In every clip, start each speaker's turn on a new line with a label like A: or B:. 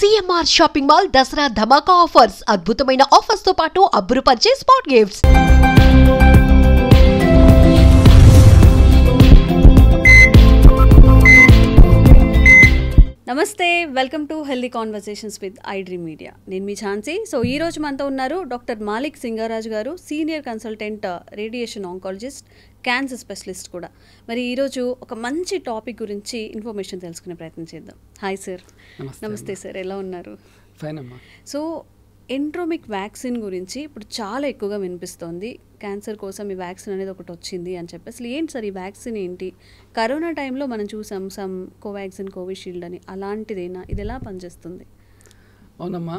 A: CMR shopping mall Dasara ధమాకా offers అద్భుతమైన offers తో పాటు అబ్బురుపరిచే స్పాట్ గిఫ్ట్స్.
B: నమస్తే, welcome to healthy conversations with iDream media. నేను మీ ఝాన్సీ. సో ఈ రోజు మనతో ఉన్నారు డాక్టర్ మాలిక్ సింగారాజు గారు, senior consultant radiation oncologist, cancer specialist కూడా. మరి ఈరోజు ఒక మంచి టాపిక్ గురించి ఇన్ఫర్మేషన్ తెలుసుకునే ప్రయత్నం చేద్దాం. Hi sir. నమస్తే సార్, ఎలా ఉన్నారు?
C: ఫైన్ అమ్మా.
B: సో ఎంట్రోమిక్ వ్యాక్సిన్ గురించి ఇప్పుడు చాలా ఎక్కువగా వినిపిస్తోంది. క్యాన్సర్ కోసం ఈ వ్యాక్సిన్ అనేది ఒకటి వచ్చింది అని చెప్పి, అసలు ఏంటి సార్ ఈ వ్యాక్సిన్ ఏంటి? కరోనా టైంలో మనం చూసాం సమ్ కోవాక్సిన్, కోవిషీల్డ్ అని, అలాంటిదేనా? ఇది ఎలా పనిచేస్తుంది?
C: అవునమ్మా,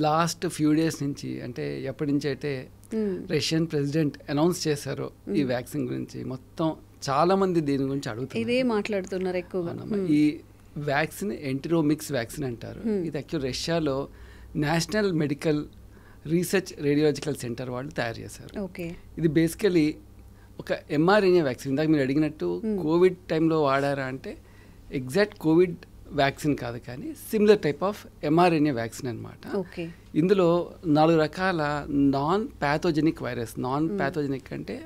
C: లాస్ట్ ఫ్యూ డేస్ నుంచి, అంటే ఎప్పటి నుంచి అయితే రష్యన్ ప్రెసిడెంట్ అనౌన్స్ చేశారో ఈ వ్యాక్సిన్ గురించి, మొత్తం చాలా మంది దీని గురించి అడుగుతున్నారు,
B: ఇదే మాట్లాడుతున్నారు ఎక్కువగా.
C: ఈ వ్యాక్సిన్ ఎంటిరోమిక్స్ వ్యాక్సిన్ అంటారు. ఇది యాక్చువల్ రష్యాలో national medical research radiological centre వాళ్ళు తయారు చేశారు.
B: ఓకే,
C: ఇది బేసికలీ ఒక ఎంఆర్ఎన్ఏ వ్యాక్సిన్. ఇందాక మీరు అడిగినట్టు కోవిడ్ టైంలో వాడారా అంటే ఎగ్జాక్ట్ కోవిడ్ వ్యాక్సిన్ కాదు, కానీ similar type of mRNA vaccine అనమాట.
B: ఓకే,
C: ఇందులో 4 రకాల non pathogenic virus, non pathogenic అంటే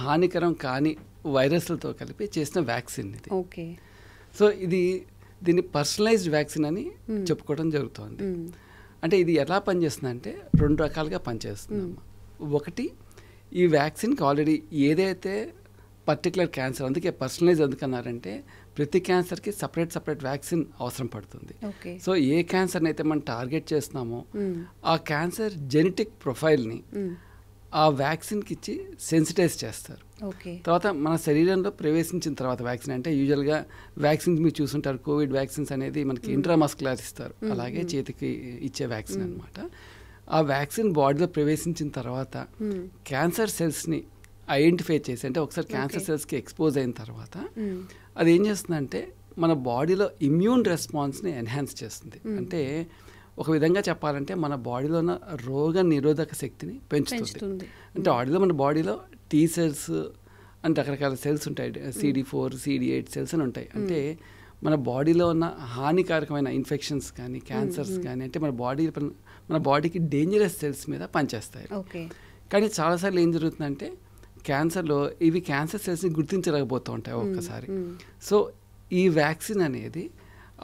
C: హానికరం కాని వైరస్లతో కలిపి చేసిన వ్యాక్సిన్ ఇది.
B: ఓకే,
C: సో దీన్ని పర్సనలైజ్డ్ వ్యాక్సిన్ అని చెప్పుకోవడం జరుగుతుంది. అంటే ఇది ఎలా పనిచేస్తుంది అంటే 2 రకాలుగా పనిచేస్తుంది. ఒకటి, ఈ వ్యాక్సిన్కి ఆల్రెడీ ఏదైతే పర్టికులర్ క్యాన్సర్, అందుకే పర్సనలైజ్ ఎందుకన్నారంటే ప్రతి క్యాన్సర్కి సపరేట్ వ్యాక్సిన్ అవసరం పడుతుంది. సో ఏ క్యాన్సర్ని అయితే మనం టార్గెట్ చేస్తున్నామో ఆ క్యాన్సర్ జెనెటిక్ ప్రొఫైల్ని ఆ వ్యాక్సిన్కి ఇచ్చి సెన్సిటైజ్ చేస్తారు. తర్వాత మన శరీరంలో ప్రవేశించిన తర్వాత వ్యాక్సిన్, అంటే యూజువల్గా వ్యాక్సిన్స్ మీరు చూసుంటారు, కోవిడ్ వ్యాక్సిన్స్ అనేది మనకి ఇంట్రామస్కులర్ ఇస్తారు, అలాగే చేతికి ఇచ్చే వ్యాక్సిన్ అనమాట. ఆ వ్యాక్సిన్ బాడీలో ప్రవేశించిన తర్వాత క్యాన్సర్ సెల్స్ని ఐడెంటిఫై చేసి, అంటే ఒకసారి క్యాన్సర్ సెల్స్కి ఎక్స్పోజ్ అయిన తర్వాత అది ఏం చేస్తుందంటే మన బాడీలో ఇమ్యూన్ రెస్పాన్స్ని ఎన్హాన్స్ చేస్తుంది. అంటే ఒక విధంగా చెప్పాలంటే మన బాడీలో ఉన్న రోగ నిరోధక శక్తిని పెంచుతుంది. అంటే మన బాడీలో టీ సెల్స్ అని రకరకాల సెల్స్ ఉంటాయి, CD4, CD8 సెల్స్ అని ఉంటాయి. అంటే మన బాడీలో ఉన్న హానికారకమైన ఇన్ఫెక్షన్స్ కానీ క్యాన్సర్స్ కానీ, అంటే మన బాడీకి డేంజరస్ సెల్స్ మీద పనిచేస్తాయి. కానీ చాలాసార్లు ఏం జరుగుతుందంటే క్యాన్సర్లో ఇవి క్యాన్సర్ సెల్స్ని గుర్తించలేకపోతూ ఉంటాయి ఒక్కసారి. సో ఈ వ్యాక్సిన్ అనేది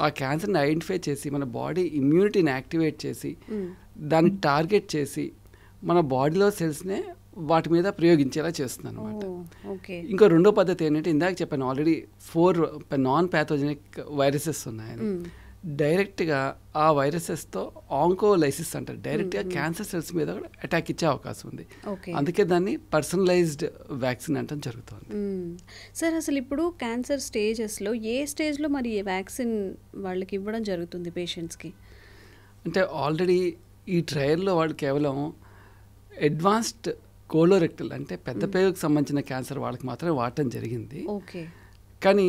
C: ఆ క్యాన్సర్ని ఐడెంటిఫై చేసి మన బాడీ ఇమ్యూనిటీని యాక్టివేట్ చేసి దాన్ని టార్గెట్ చేసి మన బాడీలో సెల్స్నే వాటి మీద ప్రయోగించేలా చేస్తుంది అనమాట. ఇంకో రెండో పద్ధతి ఏంటంటే, ఇందాక చెప్పాను ఆల్రెడీ 4 నాన్ ప్యాథోజెనిక్ వైరసెస్ ఉన్నాయని, డైరెక్ట్గా ఆ వైరసెస్తో ఆంకోలైసిస్ అంటారు, డైరెక్ట్గా క్యాన్సర్ సెల్స్ మీద కూడా అటాక్ ఇచ్చే అవకాశం ఉంది. అందుకే దాన్ని పర్సనలైజ్డ్ వ్యాక్సిన్ అంటే జరుగుతుంది.
B: సార్, అసలు ఇప్పుడు క్యాన్సర్ స్టేజెస్లో ఏ స్టేజ్లో మరి వ్యాక్సిన్ వాళ్ళకి ఇవ్వడం జరుగుతుంది పేషెంట్స్కి? అంటే
C: ఆల్రెడీ ఈ ట్రయల్లో వాళ్ళు కేవలం అడ్వాన్స్డ్ కోలోరెక్టల్, అంటే పెద్ద పేగుకు సంబంధించిన క్యాన్సర్ వాళ్ళకి మాత్రమే వాడటం జరిగింది. కానీ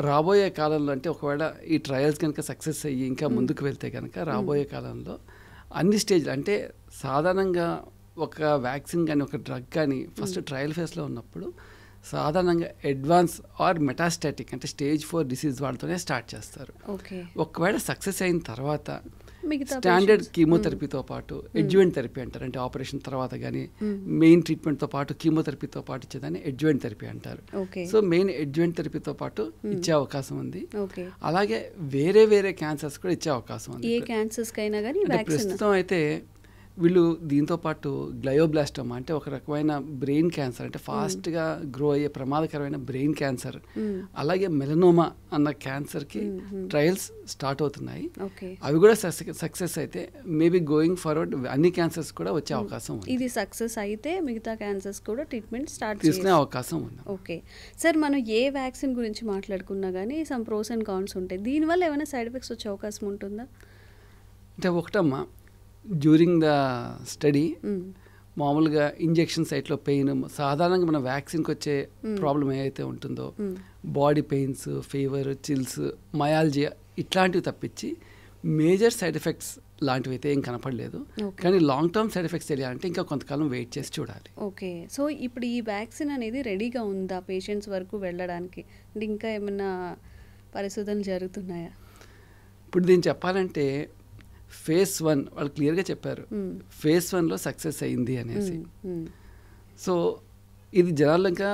C: రాబోయే కాలంలో, అంటే ఒకవేళ ఈ ట్రయల్స్ కనుక సక్సెస్ అయ్యి ఇంకా ముందుకు వెళ్తే కనుక రాబోయే కాలంలో అన్ని స్టేజ్లు, అంటే సాధారణంగా ఒక వ్యాక్సిన్ కానీ ఒక డ్రగ్ కానీ ఫస్ట్ ట్రయల్ ఫేజ్లో ఉన్నప్పుడు సాధారణంగా అడ్వాన్స్ ఆర్ మెటాస్టాటిక్, అంటే స్టేజ్ 4 డిసీజ్ వాళ్ళతోనే స్టార్ట్ చేస్తారు. ఒకవేళ సక్సెస్ అయిన తర్వాత స్టాండర్డ్ కీమోథెరపీతో పాటు అడ్జువెంట్ థెరపీ అంటారు, అంటే ఆపరేషన్ తర్వాత కానీ మెయిన్ ట్రీట్మెంట్తో పాటు కీమోథెరపీతో పాటు ఇచ్చేదాన్ని అడ్జువెంట్ థెరపీ అంటారు. సో మెయిన్ అడ్జువెంట్ థెరపీతో పాటు ఇచ్చే అవకాశం ఉంది. అలాగే వేరే క్యాన్సర్స్ కూడా ఇచ్చే అవకాశం ఉంది. ప్రస్తుతం అయితే వీళ్ళు దీంతో పాటు గ్లయోబ్లాస్టోమా, అంటే ఒక రకమైన బ్రెయిన్ క్యాన్సర్, అంటే ఫాస్ట్గా గ్రో అయ్యే ప్రమాదకరమైన బ్రెయిన్ క్యాన్సర్, అలాగే మెలనోమా అన్న క్యాన్సర్కి ట్రయల్స్ స్టార్ట్ అవుతున్నాయి. అవి కూడా సక్సెస్ అయితే మేబీ గోయింగ్ ఫార్వర్డ్ అన్ని క్యాన్సర్స్ కూడా వచ్చే అవకాశం ఉంది.
B: ఇది సక్సెస్ అయితే మిగతా క్యాన్సర్స్ కూడా ట్రీట్మెంట్ స్టార్ట్
C: తీసుకునే అవకాశం ఉంది.
B: ఓకే సార్, మనం ఏ వ్యాక్సిన్ గురించి మాట్లాడుకున్నా కానీ సమ్ ప్రోస్ అండ్ కాన్స్ ఉంటాయి. దీనివల్ల ఏమైనా సైడ్ ఎఫెక్ట్స్ వచ్చే అవకాశం ఉంటుందా?
C: అంటే ఒకటమ్మా, డ్యూరింగ్ ద స్టడీ మామూలుగా ఇంజెక్షన్ సైట్లో పెయిన్, సాధారణంగా మన వ్యాక్సిన్కి వచ్చే ప్రాబ్లం ఏదైతే ఉంటుందో body pains, fever, chills, myalgia ఇట్లాంటివి తప్పించి మేజర్ సైడ్ ఎఫెక్ట్స్ లాంటివి అయితే ఏం కనపడలేదు. కానీ లాంగ్ టర్మ్ సైడ్ ఎఫెక్ట్స్ తెలియాలంటే ఇంకా కొంతకాలం వెయిట్ చేసి చూడాలి.
B: ఓకే, సో ఇప్పుడు ఈ వ్యాక్సిన్ అనేది రెడీగా ఉందా పేషెంట్స్ వరకు వెళ్ళడానికి? అంటే ఇంకా ఏమైనా పరిశోధనలు జరుగుతున్నాయా?
C: ఇప్పుడు దీన్ని చెప్పాలంటే ఫేజ్ 1 వాళ్ళు క్లియర్గా చెప్పారు, ఫేజ్ 1లో సక్సెస్ అయింది అనేసి. సో ఇది జనాల్లో ఇంకా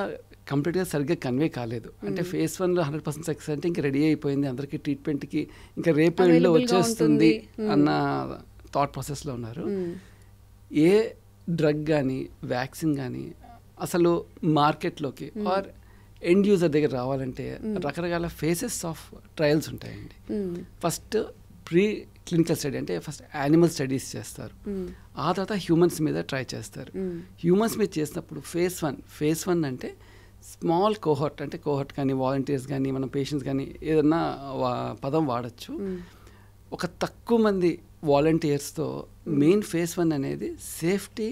C: కంప్లీట్గా సరిగ్గా కన్వే కాలేదు. అంటే ఫేజ్ 1లో 100% సక్సెస్ అంటే ఇంకా రెడీ అయిపోయింది, అందరికీ ట్రీట్మెంట్కి ఇంకా రేపు ఎల్లుండిలో వచ్చేస్తుంది అన్న థాట్ ప్రాసెస్లో ఉన్నారు. ఏ డ్రగ్ కానీ వ్యాక్సిన్ కానీ అసలు మార్కెట్లోకి ఆర్ ఎండ్ యూజర్ దగ్గర రావాలంటే రకరకాల ఫేసెస్ ఆఫ్ ట్రయల్స్ ఉంటాయండి. ఫస్ట్ ప్రీ క్లినికల్ స్టడీ అంటే ఫస్ట్ యానిమల్ స్టడీస్ చేస్తారు, ఆ తర్వాత హ్యూమన్స్ మీద ట్రై చేస్తారు. హ్యూమన్స్ మీద చేసినప్పుడు ఫేజ్ 1 అంటే స్మాల్ కోహర్ట్, అంటే కోహర్ట్ కానీ వాలంటీర్స్ కానీ మన పేషెంట్స్ కానీ ఏదన్నా పదం వాడచ్చు, ఒక తక్కువ మంది వాలంటీర్స్తో మెయిన్ ఫేజ్ 1 అనేది సేఫ్టీ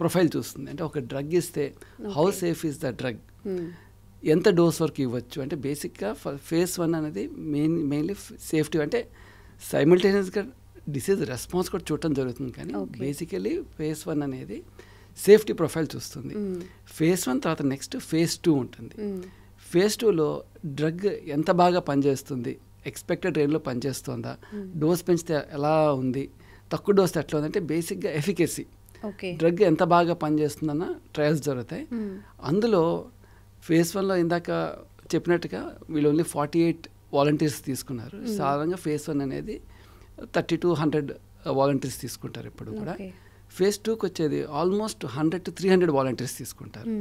C: ప్రొఫైల్ చూస్తుంది. అంటే ఒక డ్రగ్ ఇస్తే how safe is the drug, ఎంత డోస్ వరకు ఇవ్వచ్చు. అంటే బేసిక్గా ఫేజ్ 1 అనేది మెయిన్లీ సేఫ్టీ, అంటే సైమల్టేనియస్గా డిసీజ్ రెస్పాన్స్ కూడా చూడటం జరుగుతుంది. కానీ బేసికలీ ఫేజ్ 1 అనేది సేఫ్టీ ప్రొఫైల్ చూస్తుంది. ఫేజ్ 1 తర్వాత నెక్స్ట్ ఫేజ్ 2 ఉంటుంది. ఫేజ్ 2లో డ్రగ్ ఎంత బాగా పనిచేస్తుంది, ఎక్స్పెక్టెడ్ రేంజ్లో పనిచేస్తుందా, డోస్ పెంచితే ఎలా ఉంది, తక్కువ డోస్ ఎట్లా ఉంది, అంటే బేసిక్గా ఎఫికసీ డ్రగ్ ఎంత బాగా పనిచేస్తుందన్న ట్రయల్స్ జరుగుతాయి. అందులో ఫేజ్ 1లో ఇందాక చెప్పినట్టుగా వీళ్ళు ఓన్లీ 48 వాలంటీర్స్ తీసుకున్నారు. సాధారణంగా ఫేజ్ 1 అనేది 30 to 100 వాలంటీర్స్ తీసుకుంటారు ఇప్పుడు కూడా. ఫేజ్ 2కి వచ్చేది ఆల్మోస్ట్ 100 to 300 వాలంటీర్స్ తీసుకుంటారు.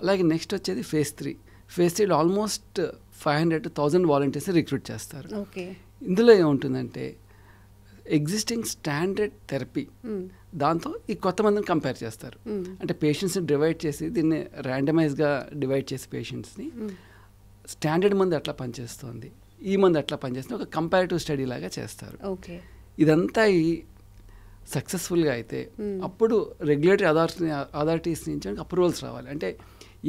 C: అలాగే నెక్స్ట్ వచ్చేది ఫేజ్ 3. ఫేజ్ 3లో ఆల్మోస్ట్ 500 to 1000 వాలంటీర్స్ని రిక్రూట్ చేస్తారు. ఇందులో ఏముంటుందంటే ఎగ్జిస్టింగ్ స్టాండర్డ్ థెరపీ దాంతో ఈ కొత్త మందిని కంపేర్ చేస్తారు. అంటే పేషెంట్స్ని డివైడ్ చేసి దీన్ని ర్యాండమైజ్గా డివైడ్ చేసి పేషెంట్స్ని స్టాండర్డ్ మందు ఎట్లా పనిచేస్తుంది, ఈ మందు ఎట్లా పనిచేస్తుంది, ఒక కంపారిటివ్ స్టడీ లాగా చేస్తారు. ఇదంతా ఈ సక్సెస్ఫుల్గా అయితే అప్పుడు రెగ్యులేటరీ అథారిటీస్ నుంచి అప్రూవల్స్ రావాలి. అంటే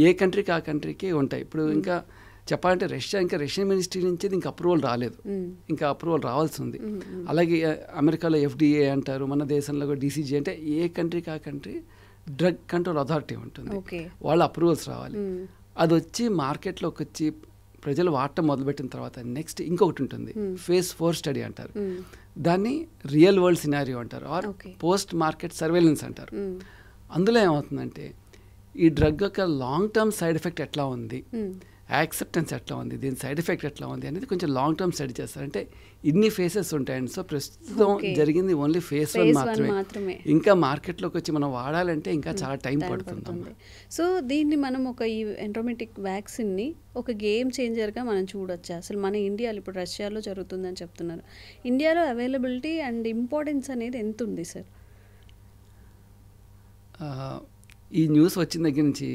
C: ఏ కంట్రీకి ఆ కంట్రీకి ఉంటాయి. ఇప్పుడు ఇంకా చెప్పాలంటే రష్యన్ మినిస్ట్రీ నుంచి ఇంకా అప్రూవల్ రాలేదు, ఇంకా అప్రూవల్ రావాల్సి ఉంది. అలాగే అమెరికాలో FDA అంటారు, మన దేశంలో కూడా DCG, అంటే ఏ కంట్రీకి ఆ కంట్రీ డ్రగ్ కంట్రోల్ అథారిటీ ఉంటుంది, వాళ్ళ అప్రూవల్స్ రావాలి. అది వచ్చి మార్కెట్లోకి వచ్చి ప్రజలు వాడటం మొదలుపెట్టిన తర్వాత నెక్స్ట్ ఇంకొకటి ఉంటుంది, ఫేజ్ 4 స్టడీ అంటారు. దాన్ని రియల్ వరల్డ్ సినారియో అంటారు, ఆర్ పోస్ట్ మార్కెట్ సర్వేలెన్స్ అంటారు. అందులో ఏమవుతుందంటే ఈ డ్రగ్ యొక్క లాంగ్ టర్మ్ సైడ్ ఎఫెక్ట్ ఎట్లా ఉంది, యాక్సెప్టెన్స్ ఎట్లా ఉంది, దీని సైడ్ ఎఫెక్ట్ ఎట్లా ఉంది అనేది కొంచెం లాంగ్ టర్మ్ స్టడీ చేస్తారు. అంటే ఇన్ని ఫేసెస్ ఉంటాయండి. సో ప్రస్తుతం జరిగింది ఓన్లీ ఫేజ్ 1 మాత్రమే. ఇంకా మార్కెట్లోకి వచ్చి మనం వాడాలంటే ఇంకా చాలా టైం పడుతుంది.
B: సో దీన్ని మనం ఒక ఈ ఎంట్రోమెటిక్ వ్యాక్సిన్ని ఒక గేమ్ చేంజర్గా మనం చూడొచ్చు. అసలు మన ఇండియాలో ఇప్పుడు రష్యాలో జరుగుతుందని చెప్తున్నారు. ఇండియాలో అవైలబిలిటీ అండ్ ఇంపార్టెన్స్ అనేది ఎంత ఉంది సార్?
C: ఈ న్యూస్ వచ్చిన దగ్గర నుంచి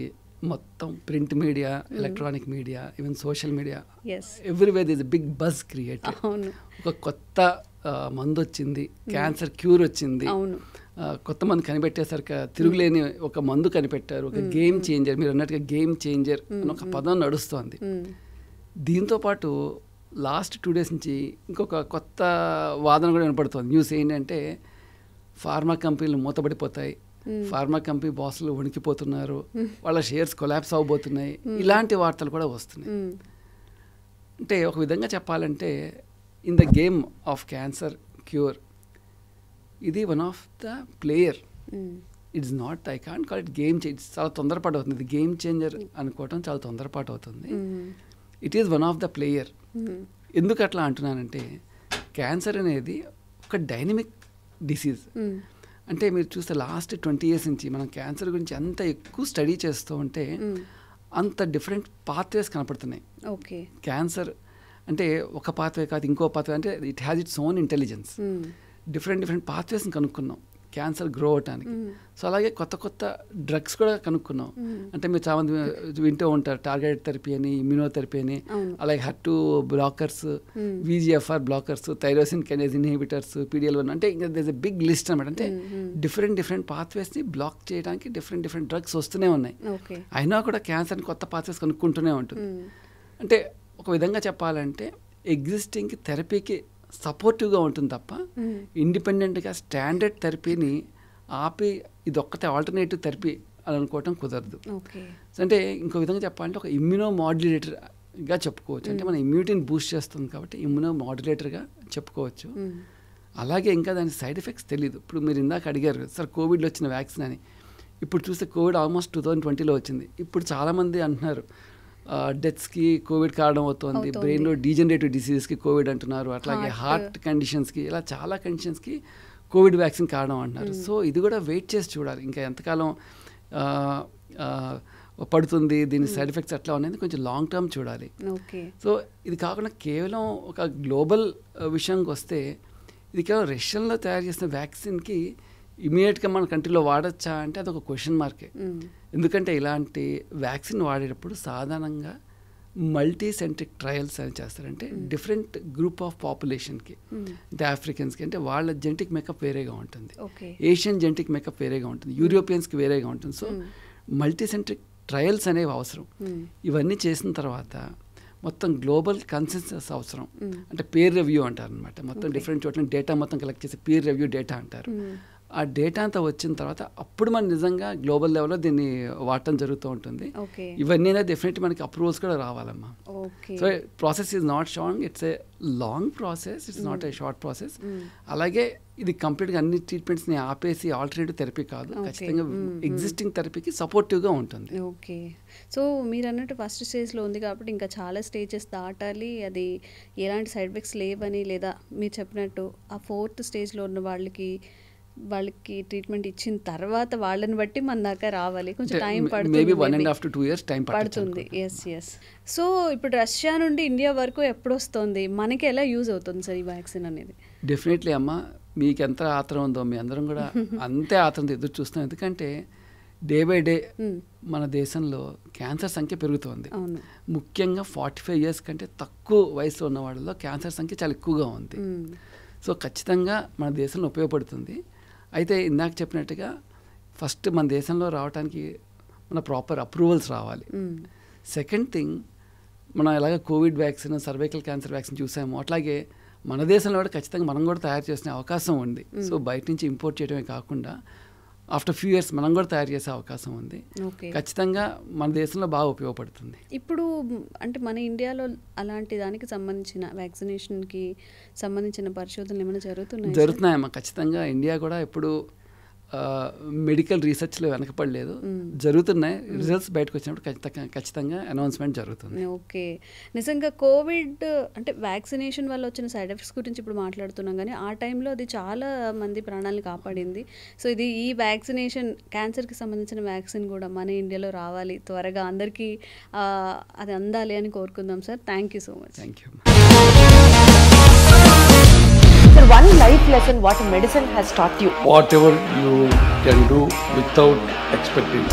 C: మొత్తం print media, electronic media, even social media, everywhere this big buzz created. ఒక కొత్త మందు వచ్చింది, క్యాన్సర్ క్యూర్ వచ్చింది, కొత్త మందు కనిపెట్టేసరికి తిరుగులేని ఒక మందు కనిపెట్టారు, ఒక గేమ్ చేంజర్, మీరు అన్నట్టుగా గేమ్ చేంజర్ అని ఒక పదం నడుస్తోంది. దీంతోపాటు లాస్ట్ 2 days నుంచి ఇంకొక కొత్త వాదన కూడా వినపడుతుంది. న్యూస్ ఏంటంటే ఫార్మా కంపెనీలు మూతపడిపోతాయి, ఫార్మా కంపెనీ బాసులు వణికిపోతున్నారు, వాళ్ళ షేర్స్ కొలాప్స్ అవబోతున్నాయి, ఇలాంటి వార్తలు కూడా వస్తున్నాయి. అంటే ఒక విధంగా చెప్పాలంటే in the game of cancer cure ఇది one of the player. It's not, I can't call it game change. చాలా తొందరపాటు అవుతుంది, ఇది గేమ్ చేంజర్ అనుకోవటం చాలా తొందరపాటు అవుతుంది. It is one of the player. ఎందుకు అట్లా అంటున్నానంటే క్యాన్సర్ అనేది ఒక డైనమిక్ డిసీజ్. అంటే మీరు చూస్తే లాస్ట్ 20 years నుంచి మనం క్యాన్సర్ గురించి అంత ఎక్కువ స్టడీ చేస్తూ ఉంటే అంత డిఫరెంట్ పాత్వేస్ కనపడుతున్నాయి. క్యాన్సర్ అంటే ఒక పాత్వే కాదు, ఇంకో పాత్వే, అంటే it has its own intelligence. Different పాత్వేస్ని కనుక్కున్నాం క్యాన్సర్ గ్రో అవటానికి. సో అలాగే కొత్త కొత్త డ్రగ్స్ కూడా కనుక్కున్నాం. అంటే మీరు చాలా మంది వింటూ ఉంటారు టార్గెటెడ్ థెరపీ అని, ఇమ్యూనోథెరపీ అని, అలాగే HER2 blockers, VEGFR blockers, tyrosine kinase inhibitors, PD-L1, అంటే ఇంకా there is a big list అనమాట. అంటే డిఫరెంట్ పాత్వేస్ని బ్లాక్ చేయడానికి డిఫరెంట్ డ్రగ్స్ వస్తూనే ఉన్నాయి. అయినా కూడా క్యాన్సర్ని కొత్త పాత్వేస్ కనుక్కుంటూనే ఉంటుంది. అంటే ఒక విధంగా చెప్పాలంటే ఎగ్జిస్టింగ్ థెరపీకి సపోర్టివ్గా ఉంటుంది తప్ప ఇండిపెండెంట్గా స్టాండర్డ్ థెరపీని ఆపి ఇది ఒక్కటే ఆల్టర్నేటివ్ థెరపీ అని అనుకోవటం కుదరదు. అంటే ఇంకో విధంగా చెప్పాలంటే ఒక ఇమ్యూనో మాడ్యులేటర్ గా చెప్పుకోవచ్చు. అంటే మన ఇమ్యూనిటీని బూస్ట్ చేస్తుంది కాబట్టి ఇమ్యూనో మాడ్యులేటర్గా చెప్పుకోవచ్చు. అలాగే ఇంకా దాని సైడ్ ఎఫెక్ట్స్ తెలియదు. ఇప్పుడు మీరు ఇందాక అడిగారు సార్ కోవిడ్లో వచ్చిన వ్యాక్సిన్ అని. ఇప్పుడు చూస్తే కోవిడ్ ఆల్మోస్ట్ 2020లో వచ్చింది. ఇప్పుడు చాలామంది అంటున్నారు డెత్స్కి కోవిడ్ కారణం అవుతుంది, బ్రెయిన్లో డీజనరేటివ్ డిసీజెస్కి కోవిడ్ అంటున్నారు, అట్లాగే హార్ట్ కండిషన్స్కి, ఇలా చాలా కండిషన్స్కి కోవిడ్ వ్యాక్సిన్ కారణం అంటున్నారు. సో ఇది కూడా వెయిట్ చేసి చూడాలి ఇంకా ఎంతకాలం పడుతుంది, దీని సైడ్ ఎఫెక్ట్స్ ఎట్లా ఉన్నాయి కొంచెం లాంగ్ టర్మ్ చూడాలి. సో ఇది కాకుండా కేవలం ఒక గ్లోబల్ విషయానికి వస్తే ఇది కేవలం రష్యాలో తయారు చేసిన వ్యాక్సిన్కి ఇమీడియట్గా మన కంట్రీలో వాడచ్చా అంటే అదొక క్వశ్చన్ మార్కే. ఎందుకంటే ఇలాంటి వ్యాక్సిన్ వాడేటప్పుడు సాధారణంగా మల్టీ సెంట్రిక్ ట్రయల్స్ అని చేస్తారంటే డిఫరెంట్ గ్రూప్ ఆఫ్ పాపులేషన్కి, అంటే ఆఫ్రికన్స్కి అంటే వాళ్ళ జెనెటిక్ మేకప్ వేరేగా ఉంటుంది, ఏషియన్ జెనెటిక్ మేకప్ వేరేగా ఉంటుంది, యూరోపియన్స్కి వేరేగా ఉంటుంది. సో మల్టీ సెంట్రిక్ ట్రయల్స్ అనేవి అవసరం. ఇవన్నీ చేసిన తర్వాత మొత్తం గ్లోబల్ కన్సెన్సస్ అవసరం. అంటే పీర్ రివ్యూ అంటారు అనమాట. మొత్తం డిఫరెంట్ చోట్ల డేటా మొత్తం కలెక్ట్ చేసి పీర్ రివ్యూ డేటా అంటారు. ఆ డేటా అంతా వచ్చిన తర్వాత అప్పుడు మనం నిజంగా గ్లోబల్ లెవెల్లో దీన్ని వాడటం జరుగుతూ ఉంటుంది. ఇవన్నీ డెఫినెట్లీ మనకి అప్రూవల్స్ కూడా రావాలమ్మా. So process is not short, it's a long process, it's not a short process. అలాగే ఇది కంప్లీట్గా అన్ని ట్రీట్మెంట్స్ని ఆపేసి ఆల్టర్నేటివ్ థెరపీ కాదు, ఖచ్చితంగా ఎగ్జిస్టింగ్ థెరపీకి సపోర్టివ్గా ఉంటుంది.
B: ఓకే. సో మీరు అన్నట్టు ఫస్ట్ స్టేజ్లో ఉంది కాబట్టి ఇంకా చాలా స్టేజెస్ దాటాలి, అది ఎలాంటి సైడ్ ఎఫెక్ట్స్ లేవని, లేదా మీరు చెప్పినట్టు ఆ 4th స్టేజ్లో ఉన్న వాళ్ళకి ట్రీట్మెంట్ ఇచ్చిన తర్వాత వాళ్ళని బట్టి మన దాకా రావాలి, కొంచెం టైం పడుతుంది. ఎస్. సో ఇప్పుడు రష్యా నుండి ఇండియా వరకు ఎప్పుడు వస్తుంది, మనకి ఎలా యూజ్ అవుతుంది సార్ ఈ వ్యాక్సిన్ అనేది?
C: డెఫినెట్లీ అమ్మ, మీకు ఎంత ఆత్రం ఉందో మీ అందరం కూడా అంతే ఆత్రంతో ఎదురు చూస్తాం. ఎందుకంటే డే బై డే మన దేశంలో క్యాన్సర్ సంఖ్య పెరుగుతోంది. ముఖ్యంగా 45 years కంటే తక్కువ వయసులో ఉన్న వాళ్ళలో క్యాన్సర్ సంఖ్య చాలా ఎక్కువగా ఉంది. సో ఖచ్చితంగా మన దేశంలో ఉపయోగపడుతుంది. అయితే ఇందాక చెప్పినట్టుగా ఫస్ట్ మన దేశంలో రావడానికి మన ప్రాపర్ అప్రూవల్స్ రావాలి. సెకండ్ థింగ్, మనం ఎలాగ Covid vaccine, cervical cancer vaccine చూసాము, అట్లాగే మన దేశంలో కూడా ఖచ్చితంగా మనం కూడా తయారు చేసే అవకాశం ఉంది. సో బయట నుంచి ఇంపోర్ట్ చేయడమే కాకుండా ఆఫ్టర్ ఫ్యూ ఇయర్స్ మనం కూడా తయారు చేసే అవకాశం ఉంది. ఖచ్చితంగా మన దేశంలో బాగా ఉపయోగపడుతుంది.
B: ఇప్పుడు అంటే మన ఇండియాలో అలాంటి దానికి సంబంధించిన వ్యాక్సినేషన్కి సంబంధించిన పరిశోధనలు ఏమైనా జరుగుతున్నాయమ్మా?
C: ఖచ్చితంగా ఇండియా కూడా ఇప్పుడు మెడికల్ రీసెర్చ్లో వెనకపడలేదు, జరుగుతున్నాయి. రిజల్ట్స్ బయటకు వచ్చినప్పుడు ఖచ్చితంగా అనౌన్స్మెంట్ జరుగుతుంది.
B: ఓకే. నిజంగా కోవిడ్ అంటే వ్యాక్సినేషన్ వల్ల వచ్చిన సైడ్ ఎఫెక్ట్స్ గురించి ఇప్పుడు మాట్లాడుతున్నాం, కానీ ఆ టైంలో అది చాలా మంది ప్రాణాలను కాపాడింది. సో ఇది ఈ వ్యాక్సినేషన్, క్యాన్సర్కి సంబంధించిన వ్యాక్సిన్ కూడా మన ఇండియాలో రావాలి, త్వరగా అందరికీ అది అందాలి అని కోరుకుందాం sir. Thank you so much.
C: Thank you.
D: Sir, one life lesson what medicine has taught you.
E: Whatever you can do without expecting.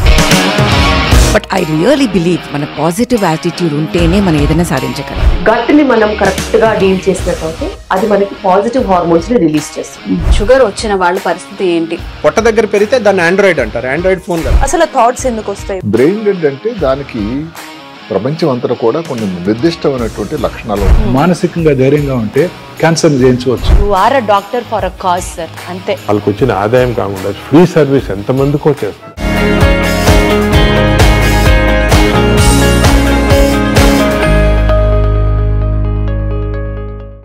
F: But I really believe మన పాజిటివ్ యాటిట్యూడ్ ఉంటేనే మనం ఏదైనా సాధించగలం.
D: గట్ ని మనం కరెక్ట్ గా డీల్ చేసినట్లయితే అది మనకి పాజిటివ్ హార్మోన్స్ ని రిలీజ్ చేస్తుంది.
B: షుగర్ వచ్చిన వాళ్ళ పరిస్థితి ఏంటి?
G: పొట్ట దగ్గర పెరిగితే దాన్ని ఆండ్రాయిడ్ అంటారు, ఆండ్రాయిడ్ ఫోన్ కదా.
D: అసలు థాట్స్ ఎందుకు వస్తాయి?
H: బ్రెయిన్ డెడ్ అంటే దానికి ప్రపంచం అంతా కూడా కొన్ని నిర్దిష్టమైనటువంటి లక్షణాలు.
I: మానసికంగా ధైర్యంగా ఉంటే క్యాన్సర్ జయించవచ్చు.
D: You are a doctor for a cause sir, అంతే.
E: వాళ్ళకి వచ్చిన ఆదాయం కాకుండా ఫ్రీ సర్వీస్ ఎంతమందికో చేస్తారు.